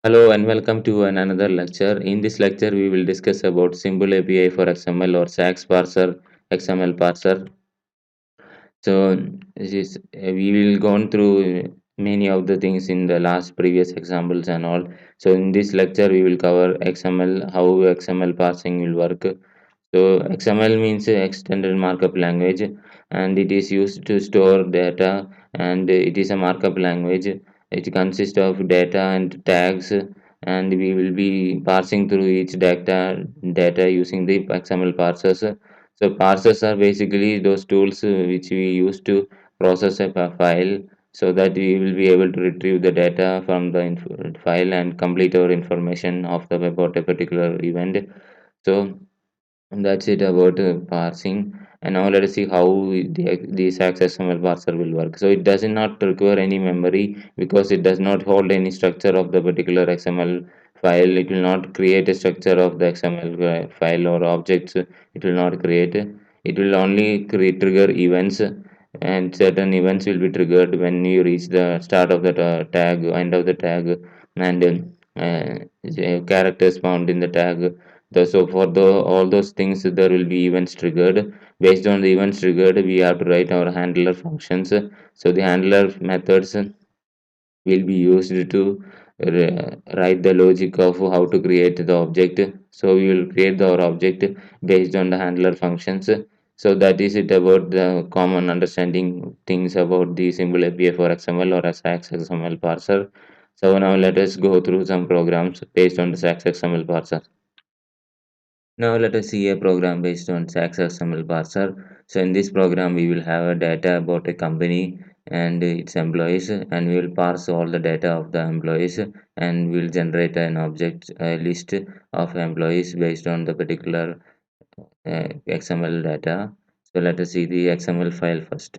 Hello and welcome to another lecture. In this lecture, we will discuss about Symbol API for XML or SAX parser, XML parser. So we will go through many of the things in the last previous examples and all. So in this lecture, we will cover XML, how XML parsing will work. So XML means extended markup language, and it is used to store data, and it is a markup language. It consists of data and tags, and we will be parsing through each data using the XML parsers. So parsers are basically those tools which we use to process a file so that we will be able to retrieve the data from the file and complete our information of the about a particular event. So and that's it about parsing. And now let us see how the Sax XML parser will work. So it does not require any memory because it does not hold any structure of the particular XML file. It will not create a structure of the XML file or objects. It will not create. It will only trigger events, and certain events will be triggered when you reach the start of the tag, end of the tag, and characters found in the tag. So for all those things, there will be events triggered. Based on the events triggered, we have to write our handler functions. So the handler methods will be used to write the logic of how to create the object. So we will create our object based on the handler functions. So that is it about the common understanding things about the symbol API for XML or a SAX XML parser. So now let us go through some programs based on the SAX XML parser. Now let us see a program based on SAX XML parser. So in this program we will have a data about a company and its employees, and we will parse all the data of the employees, and we will generate an object a list of employees based on the particular XML data. So let us see the XML file first.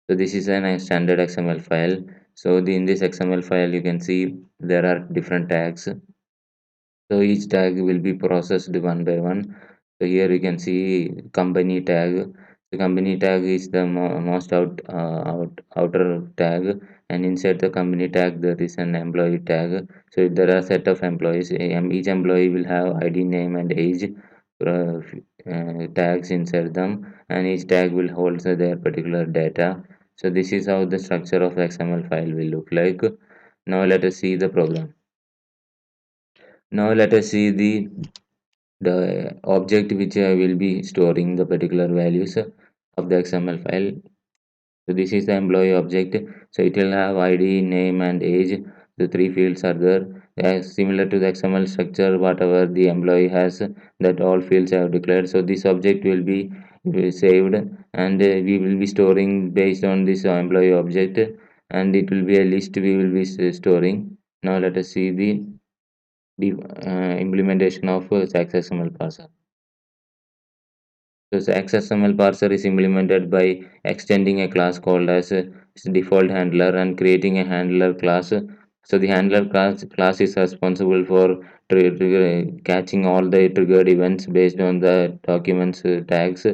So this is an standard XML file. So in this XML file you can see there are different tags. So each tag will be processed one by one. So here you can see company tag. The company tag is the most outer tag, and inside the company tag there is an employee tag. So there are set of employees. Each employee will have ID, name, and age tags inside them, and each tag will hold their particular data. So this is how the structure of the XML file will look like. Now let us see the program. Now let us see the object which will be storing the particular values of the XML file. So this is the employee object. So it will have ID, name, and age. The three fields are there. Similar to the XML structure, whatever the employee has, that all fields have declared. So this object will be saved, and we will be storing based on this employee object, and it will be a list we will be storing. Now let us see the implementation of SAX XML parser. So SAX XML parser is implemented by extending a class called as default handler and creating a handler class. So the handler class is responsible for catching all the triggered events based on the documents tags.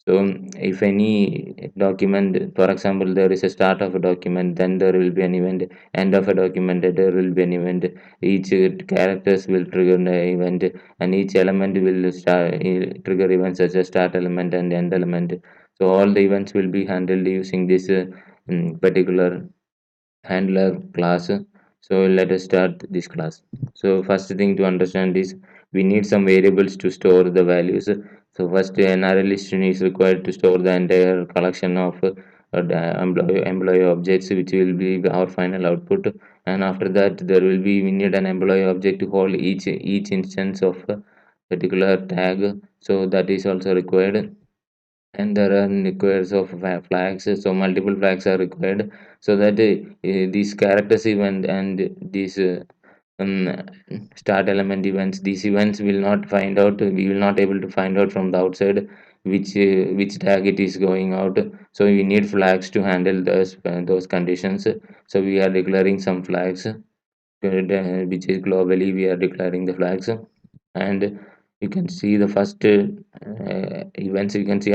So if any document, for example, there is a start of a document, then there will be an event, end of a document, there will be an event. Each characters will trigger the event, and each element will trigger events such as start element and end element. So all the events will be handled using this particular handler class. So let us start this class. So first thing to understand is we need some variables to store the values. So first an array list is required to store the entire collection of the employee objects, which will be our final output. And after that there will be we need an employee object to hold each instance of a particular tag. So that is also required, and there are requires of flags. So multiple flags are required so that these characters event and these um, start element events, these events will not find out, we will not able to find out from the outside which tag it is going out. So we need flags to handle those conditions. So we are declaring some flags, which is globally we are declaring the flags. And you can see the first events. You can see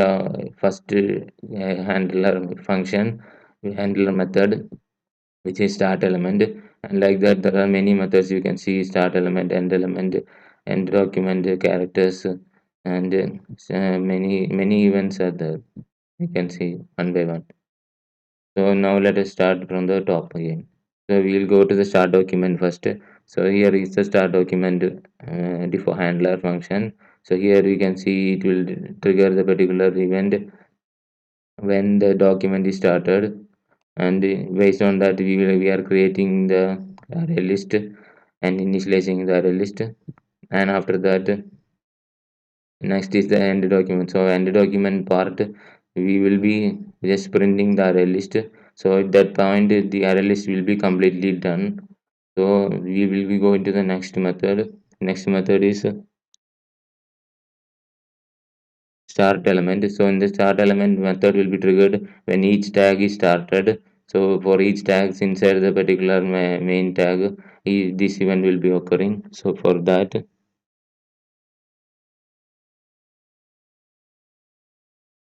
first handler function, handler method, which is start element. And like that, there are many methods. You can see start element, end document characters, and many events are there. You can see one by one. So now let us start from the top again. So we will go to the start document first. So here is the start document default handler function. So here we can see it will trigger the particular event when the document is started, and based on that we are creating the array list and initializing the array list. And after that, next is the end document. So end document part, we will be just printing the array list. So at that point the array list will be completely done. So we will be going to the next method. Next method is start element. So in the start element method will be triggered when each tag is started. So for each tags inside the particular main tag, this event will be occurring. So for that,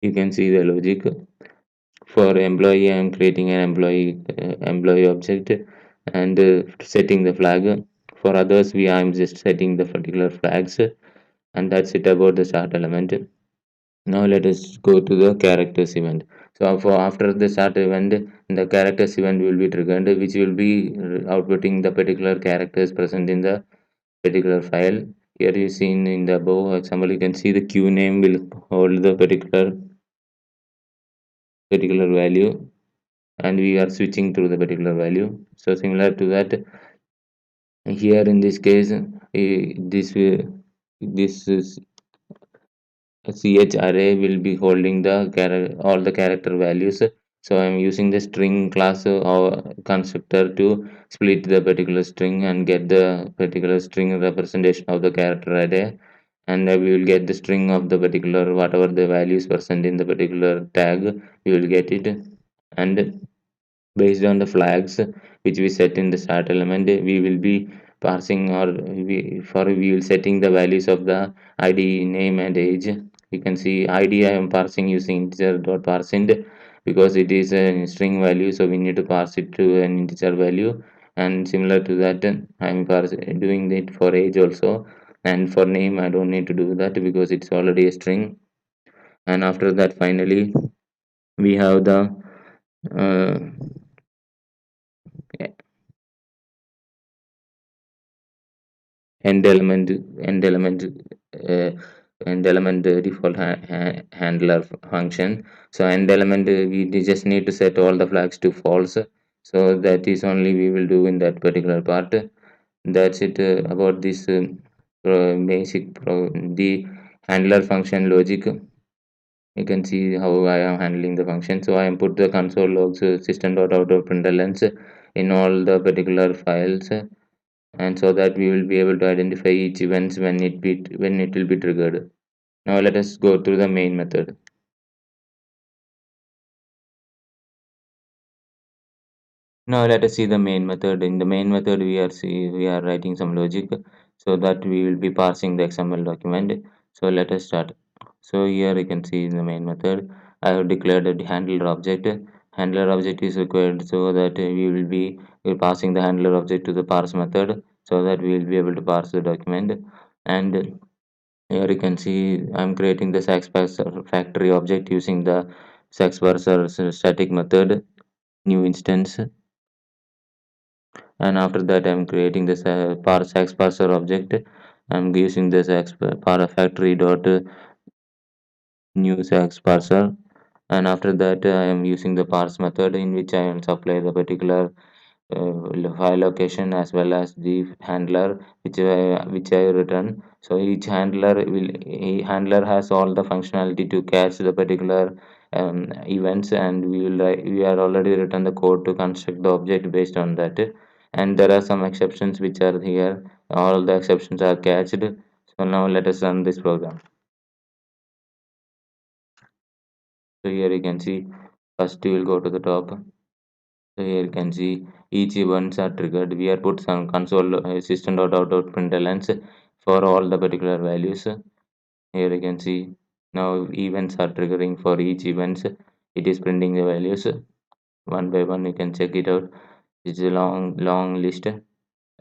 you can see the logic. For employee, I am creating an employee object and setting the flag. For others, we I am just setting the particular flags, and that's it about the start element. Now let us go to the characters event. So for after the start event, the characters event will be triggered, which will be outputting the particular characters present in the particular file. Here you see in the above example, you can see the queue name will hold the particular value, and we are switching to the particular value. So similar to that, here in this case, this is ch array will be holding the all the character values. So I'm using the string class or constructor to split the particular string and get the particular string representation of the character array, and we will get the string of the particular whatever the values present in the particular tag. We will get it, and based on the flags which we set in the start element, we will be parsing, or we will setting the values of the id, name and age. You can see id I am parsing using integer dot parseInt because it is a string value, so we need to parse it to an integer value. And similar to that, I am doing it for age also. And for name I don't need to do that because it's already a string. And after that, finally, we have the uh, end element end element uh, end element default handler function. So end element, we just need to set all the flags to false. So that is only we will do in that particular part. That's it about this the handler function logic. You can see how I am handling the function. So I am put the console logs system.out.println in all the particular files, and so that we will be able to identify each events when it will be triggered. Now let us go through the main method. Now let us see the main method. In the main method, we are writing some logic so that we will be parsing the XML document. So let us start. So here you can see in the main method, I have declared a handler object. Handler object is required so that we passing the handler object to the parse method so that we will be able to parse the document. And here you can see I'm creating the sax parser factory object using the sax parser static method new instance. And after that I'm creating this sax parser object. I'm using this para factory dot new sax parser. And after that I am using the parse method in which I am supply the particular file location as well as the handler which I return. So each handler has all the functionality to catch the particular events, and we are already written the code to construct the object based on that. And there are some exceptions which are here. All the exceptions are catched. So now let us run this program. So here you can see first we will go to the top. So here you can see each events are triggered. We are put some console system.out.println for all the particular values. Here you can see now events are triggering for each events. It is printing the values one by one. You can check it out. It's a long list.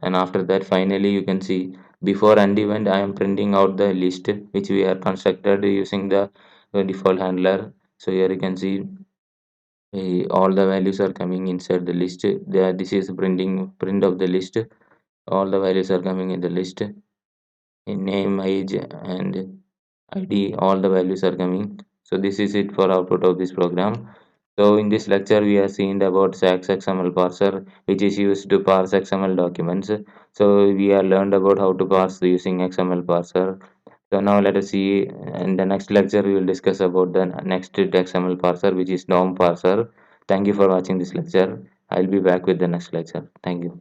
And after that, finally, you can see before and event, I am printing out the list which we are constructed using the default handler. So here you can see all the values are coming inside the list. There, this is printing print of the list. All the values are coming in the list. In name, age, and ID, all the values are coming. So this is it for output of this program. So in this lecture, we have seen about SAX XML parser, which is used to parse XML documents. So we have learned about how to parse using XML parser. So now let us see in the next lecture, we will discuss about the next XML parser, which is DOM parser. Thank you for watching this lecture. I'll be back with the next lecture. Thank you.